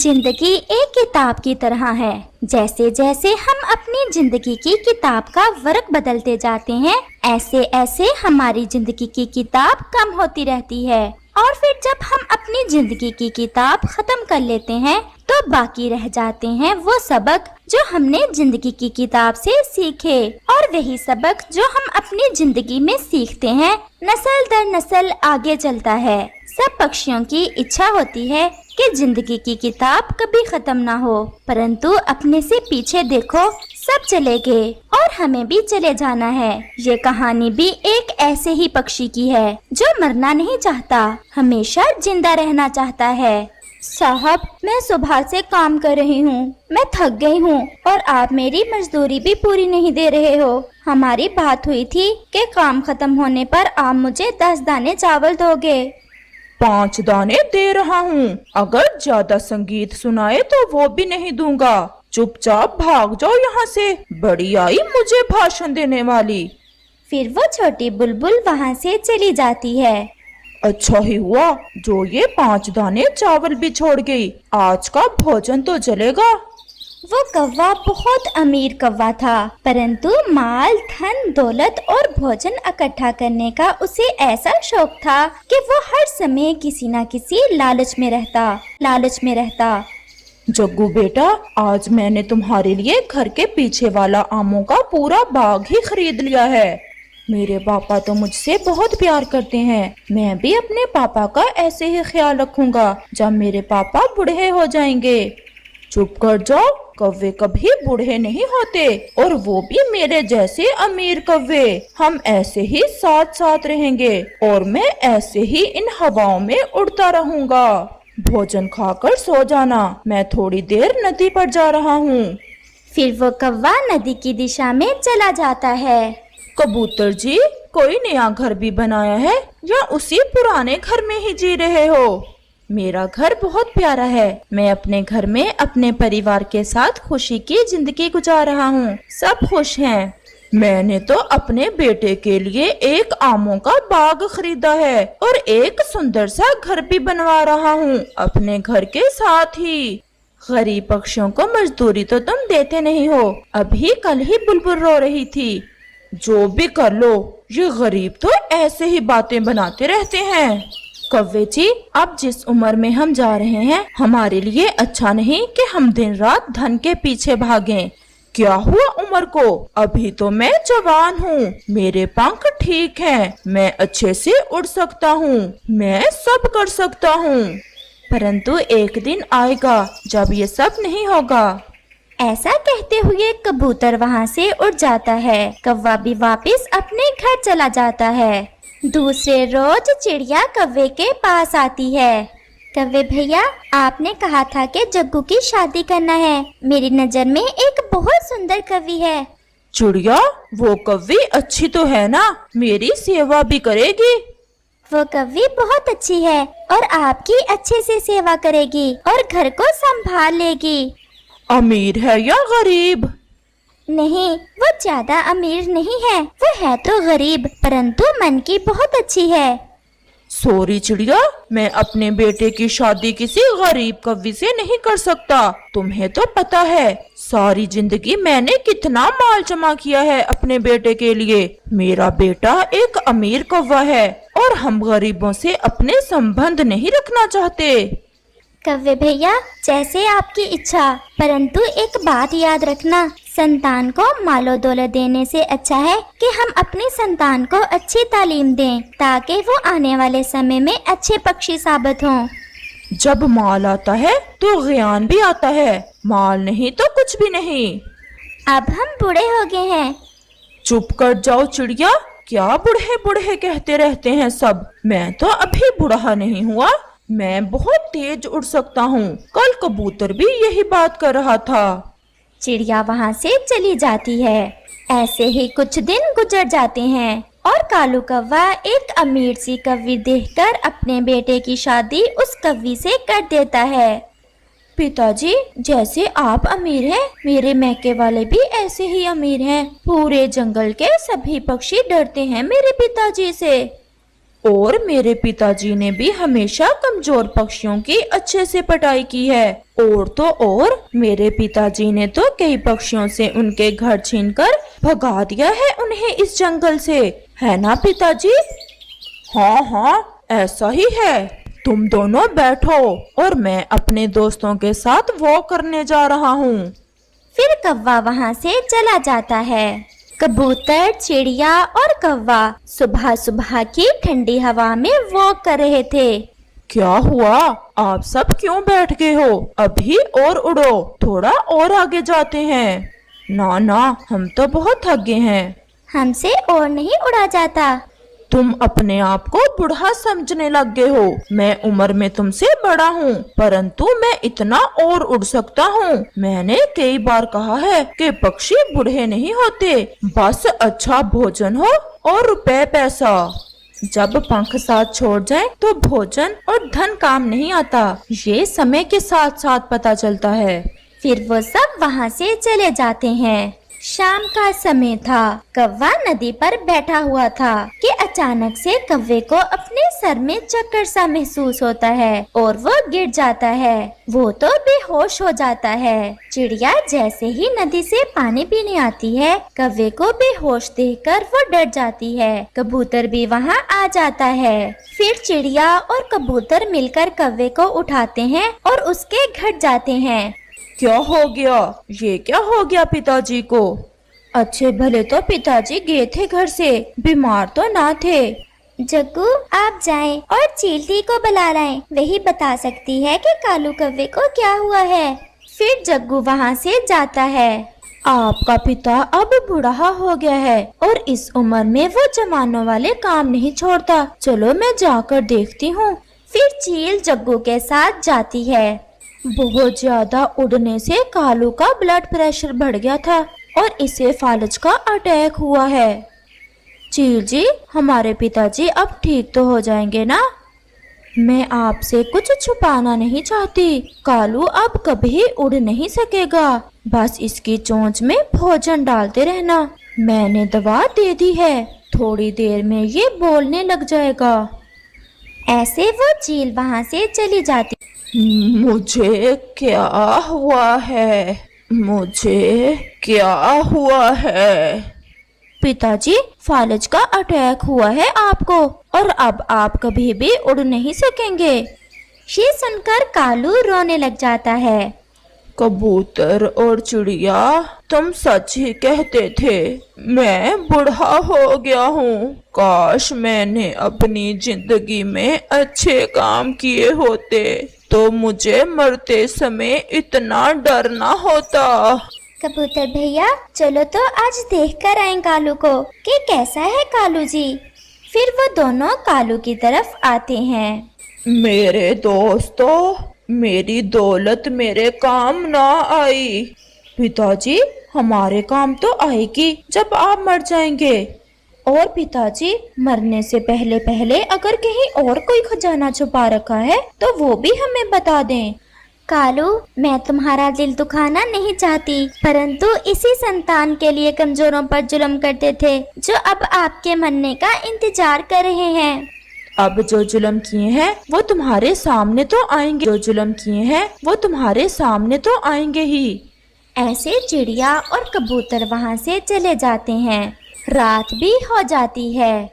जिंदगी एक किताब की तरह है। जैसे जैसे हम अपनी जिंदगी की किताब का वर्क बदलते जाते हैं, ऐसे ऐसे हमारी जिंदगी की किताब कम होती रहती है। और फिर जब हम अपनी जिंदगी की किताब खत्म कर लेते हैं, तो बाकी रह जाते हैं वो सबक जो हमने जिंदगी की किताब से सीखे। और वही सबक जो हम अपनी जिंदगी में सीखते हैं, नस्ल दर नस्ल आगे चलता है। सब पक्षियों की इच्छा होती है कि जिंदगी की किताब कभी खत्म ना हो, परंतु अपने से पीछे देखो, सब चले गए और हमें भी चले जाना है। ये कहानी भी एक ऐसे ही पक्षी की है जो मरना नहीं चाहता, हमेशा जिंदा रहना चाहता है। साहब, मैं सुबह से काम कर रही हूँ, मैं थक गई हूँ और आप मेरी मजदूरी भी पूरी नहीं दे रहे हो। हमारी बात हुई थी कि काम खत्म होने पर आप मुझे 10 दाने चावल दोगे। 5 दाने दे रहा हूँ। अगर ज्यादा संगीत सुनाए तो वो भी नहीं दूंगा। चुपचाप भाग जाओ यहाँ से। बड़ी आई मुझे भाषण देने वाली। फिर वो छोटी बुलबुल वहाँ से चली जाती है। अच्छा ही हुआ जो ये 5 दाने चावल भी छोड़ गई। आज का भोजन तो जलेगा। वो कौवा बहुत अमीर कौवा था, परंतु माल, धन, दौलत और भोजन इकट्ठा करने का उसे ऐसा शौक था कि वो हर समय किसी न किसी लालच में रहता। जग्गू बेटा, आज मैंने तुम्हारे लिए घर के पीछे वाला आमों का पूरा बाग ही खरीद लिया है। मेरे पापा तो मुझसे बहुत प्यार करते हैं। मैं भी अपने पापा का ऐसे ही ख्याल रखूंगा जब मेरे पापा बूढ़े हो जाएंगे। चुप कर जाओ, कौवे कभी बूढ़े नहीं होते, और वो भी मेरे जैसे अमीर कौवे। हम ऐसे ही साथ साथ रहेंगे और मैं ऐसे ही इन हवाओं में उड़ता रहूंगा। भोजन खाकर सो जाना, मैं थोड़ी देर नदी पर जा रहा हूँ। फिर वो कौवा नदी की दिशा में चला जाता है। कबूतर जी, कोई नया घर भी बनाया है या उसी पुराने घर में ही जी रहे हो? मेरा घर बहुत प्यारा है। मैं अपने घर में अपने परिवार के साथ खुशी की जिंदगी गुजार रहा हूँ। सब खुश हैं। मैंने तो अपने बेटे के लिए एक आमों का बाग खरीदा है और एक सुंदर सा घर भी बनवा रहा हूँ अपने घर के साथ ही। गरीब पक्षियों को मजदूरी तो तुम देते नहीं हो। अभी कल ही बुलबुल रो रही थी। जो भी कर लो, ये गरीब तो ऐसे ही बातें बनाते रहते हैं। कौवे जी, अब जिस उम्र में हम जा रहे हैं, हमारे लिए अच्छा नहीं कि हम दिन रात धन के पीछे भागें। क्या हुआ उम्र को? अभी तो मैं जवान हूँ, मेरे पंख ठीक हैं, मैं अच्छे से उड़ सकता हूँ, मैं सब कर सकता हूँ। परंतु एक दिन आएगा जब ये सब नहीं होगा। ऐसा कहते हुए कबूतर वहाँ से उड़ जाता है। कौवा भी वापस अपने घर चला जाता है। दूसरे रोज चिड़िया कौवे के पास आती है। कौवे भैया, आपने कहा था कि जग्गू की शादी करना है। मेरी नजर में एक बहुत सुंदर कवि है। चिड़िया, वो कौवी अच्छी तो है ना, मेरी सेवा भी करेगी। वो कवि बहुत अच्छी है और आपकी अच्छे से सेवा करेगी और घर को संभाल लेगी। अमीर है या गरीब? नहीं, वो ज्यादा अमीर नहीं है, वो है तो गरीब, परंतु मन की बहुत अच्छी है। सॉरी चिड़िया, मैं अपने बेटे की शादी किसी गरीब कवि से नहीं कर सकता। तुम्हें तो पता है सारी जिंदगी मैंने कितना माल जमा किया है अपने बेटे के लिए। मेरा बेटा एक अमीर कौवा है और हम गरीबों से अपने संबंध नहीं रखना चाहते। कौवे भैया, जैसे आपकी इच्छा, परंतु एक बात याद रखना, संतान को मालो दौलत देने से अच्छा है कि हम अपनी संतान को अच्छी तालीम दें, ताकि वो आने वाले समय में अच्छे पक्षी साबित हों। जब माल आता है तो ज्ञान भी आता है, माल नहीं तो कुछ भी नहीं। अब हम बूढ़े हो गए हैं। चुप कर जाओ चिड़िया, क्या बूढ़े बूढ़े कहते रहते हैं सब। मैं तो अभी बूढ़ा नहीं हुआ, मैं बहुत तेज उड़ सकता हूँ। कल कबूतर भी यही बात कर रहा था। चिड़िया वहाँ से चली जाती है। ऐसे ही कुछ दिन गुजर जाते हैं और कालू कौवा एक अमीर सी कवि देखकर अपने बेटे की शादी उस कवि से कर देता है। पिताजी, जैसे आप अमीर हैं, मेरे मैके वाले भी ऐसे ही अमीर हैं। पूरे जंगल के सभी पक्षी डरते हैं मेरे पिताजी से। और मेरे पिताजी ने भी हमेशा कमजोर पक्षियों की अच्छे से पटाई की है। और तो और मेरे पिताजी ने तो कई पक्षियों से उनके घर छीनकर भगा दिया है उन्हें इस जंगल से, है ना पिताजी? हाँ हाँ, ऐसा ही है। तुम दोनों बैठो और मैं अपने दोस्तों के साथ वॉक करने जा रहा हूँ। फिर कौवा वहाँ से चला जाता है। कबूतर, चिड़िया और कौवा सुबह सुबह की ठंडी हवा में वॉक कर रहे थे। क्या हुआ? आप सब क्यों बैठ गए हो? अभी और उड़ो, थोड़ा और आगे जाते हैं। ना ना, हम तो बहुत थक गए हैं। हमसे और नहीं उड़ा जाता। तुम अपने आप को बूढ़ा समझने लग गए हो। मैं उम्र में तुमसे बड़ा हूँ, परंतु मैं इतना और उड़ सकता हूँ। मैंने कई बार कहा है कि पक्षी बूढ़े नहीं होते, बस अच्छा भोजन हो और रुपए पैसा। जब पंख साथ छोड़ जाए तो भोजन और धन काम नहीं आता, ये समय के साथ साथ पता चलता है। फिर वो सब वहाँ से चले जाते हैं। शाम का समय था। कौवा नदी पर बैठा हुआ था कि अचानक से कौवे को अपने सर में चक्कर सा महसूस होता है और वो गिर जाता है। वो तो बेहोश हो जाता है। चिड़िया जैसे ही नदी से पानी पीने आती है, कौवे को बेहोश देखकर वो डर जाती है। कबूतर भी वहाँ आ जाता है। फिर चिड़िया और कबूतर मिलकर कौवे को उठाते हैं और उसके घर जाते हैं। क्या हो गया? ये क्या हो गया पिताजी को? अच्छे भले तो पिताजी गए थे घर से, बीमार तो ना थे। जग्गू, आप जाएं और चींटी को बुला लाएं, वही बता सकती है कि कालू कौवे को क्या हुआ है। फिर जग्गू वहाँ से जाता है। आपका पिता अब बूढ़ा हो गया है और इस उम्र में वो जवानों वाले काम नहीं छोड़ता। चलो मैं जाकर देखती हूँ। फिर चील जग्गू के साथ जाती है। बहुत ज्यादा उड़ने से कालू का ब्लड प्रेशर बढ़ गया था और इसे फालज का अटैक हुआ है। चील जी, हमारे पिताजी अब ठीक तो हो जाएंगे ना? मैं आपसे कुछ छुपाना नहीं चाहती। कालू अब कभी उड़ नहीं सकेगा, बस इसकी चोंच में भोजन डालते रहना। मैंने दवा दे दी है, थोड़ी देर में ये बोलने लग जाएगा। ऐसे वो चील वहाँ से चली जाती। मुझे क्या हुआ है? मुझे क्या हुआ है? पिताजी, फालज का अटैक हुआ है आपको और अब आप कभी भी उड़ नहीं सकेंगे। ये सुनकर कालू रोने लग जाता है। कबूतर और चिड़िया, तुम सच ही कहते थे। मैं बूढ़ा हो गया हूँ। काश मैंने अपनी जिंदगी में अच्छे काम किए होते तो मुझे मरते समय इतना डर ना होता। कबूतर भैया, चलो तो आज देख कर आए कालू को कि कैसा है कालू जी। फिर वो दोनों कालू की तरफ आते हैं। मेरे दोस्तों, मेरी दौलत मेरे काम ना आई। पिताजी, हमारे काम तो आएगी जब आप मर जाएंगे। और पिताजी, मरने से पहले पहले अगर कहीं और कोई खजाना छुपा रखा है तो वो भी हमें बता दें। कालू, मैं तुम्हारा दिल दुखाना नहीं चाहती, परंतु इसी संतान के लिए कमजोरों पर जुल्म करते थे जो अब आपके मरने का इंतजार कर रहे हैं। अब जो जुल्म किए हैं वो तुम्हारे सामने तो आएंगे। जो जुल्म किए हैं वो तुम्हारे सामने तो आएंगे ही। ऐसे चिड़िया और कबूतर वहाँ से चले जाते हैं। रात भी हो जाती है।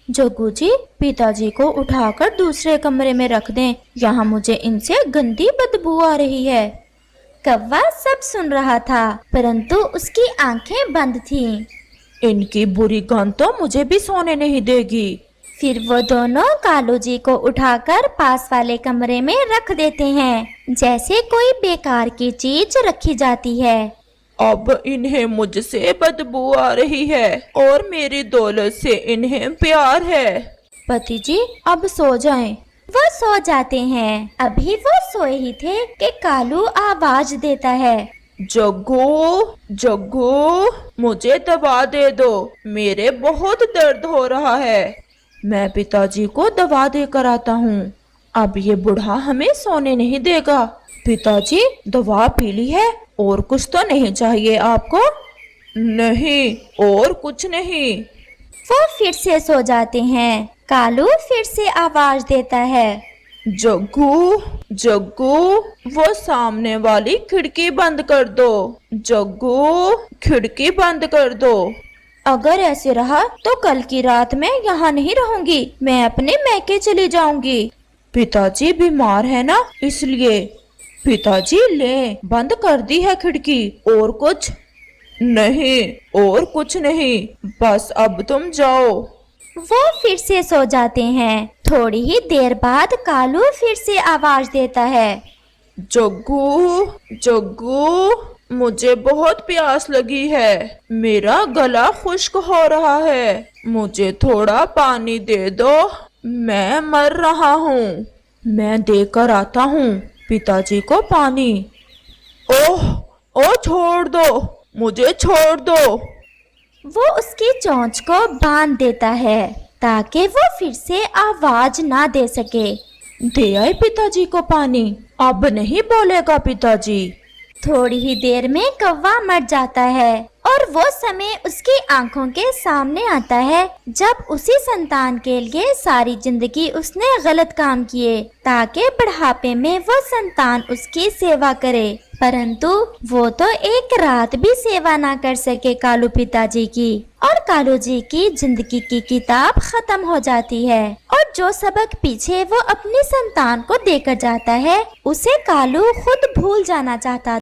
जग्गू जी, पिताजी को उठाकर दूसरे कमरे में रख दें, यहाँ मुझे इनसे गंदी बदबू आ रही है। कौवा सब सुन रहा था, परंतु उसकी आंखें बंद थीं। इनकी बुरी गंध तो मुझे भी सोने नहीं देगी। फिर वो दोनों कालू जी को उठाकर पास वाले कमरे में रख देते हैं, जैसे कोई बेकार की चीज रखी जाती है। अब इन्हें मुझसे बदबू आ रही है और मेरी दौलत से इन्हें प्यार है। पति जी, अब सो जाएं। वो सो जाते हैं। अभी वो सोए ही थे कि कालू आवाज देता है। जग्गू, जग्गू, मुझे दवा दे दो, मेरे बहुत दर्द हो रहा है। मैं पिताजी को दवा देकर आता हूँ। अब ये बूढ़ा हमें सोने नहीं देगा। पिताजी, दवा पी ली है? और कुछ तो नहीं चाहिए आपको? नहीं, और कुछ नहीं। वो फिर से सो जाते हैं। कालू फिर से आवाज देता है। जग्गू, जग्गू, वो सामने वाली खिड़की बंद कर दो। जग्गू, खिड़की बंद कर दो। अगर ऐसे रहा तो कल की रात मैं यहाँ नहीं रहूंगी, मैं अपने मैके चली जाऊंगी। पिताजी बीमार है ना, इसलिए। पिताजी ले, बंद कर दी है खिड़की। और कुछ नहीं, और कुछ नहीं, बस अब तुम जाओ। वो फिर से सो जाते हैं। थोड़ी ही देर बाद कालू फिर से आवाज देता है। जग्गू, जग्गू, मुझे बहुत प्यास लगी है, मेरा गला खुश्क हो रहा है, मुझे थोड़ा पानी दे दो, मैं मर रहा हूँ। मैं देकर आता हूँ पिताजी को पानी। ओह, ओ छोड़ दो, मुझे छोड़ दो। वो उसकी चोंच को बांध देता है ताकि वो फिर से आवाज ना दे सके। दे आए पिताजी को पानी, अब नहीं बोलेगा पिताजी। थोड़ी ही देर में कौवा मर जाता है और वो समय उसकी आंखों के सामने आता है जब उसी संतान के लिए सारी जिंदगी उसने गलत काम किए ताकि बुढ़ापे में वो संतान उसकी सेवा करे, परंतु वो तो एक रात भी सेवा ना कर सके कालू पिताजी की, और कालू जी की जिंदगी की किताब खत्म हो जाती है। और जो सबक पीछे वो अपनी संतान को देकर जाता है उसे कालू खुद भूल जाना चाहता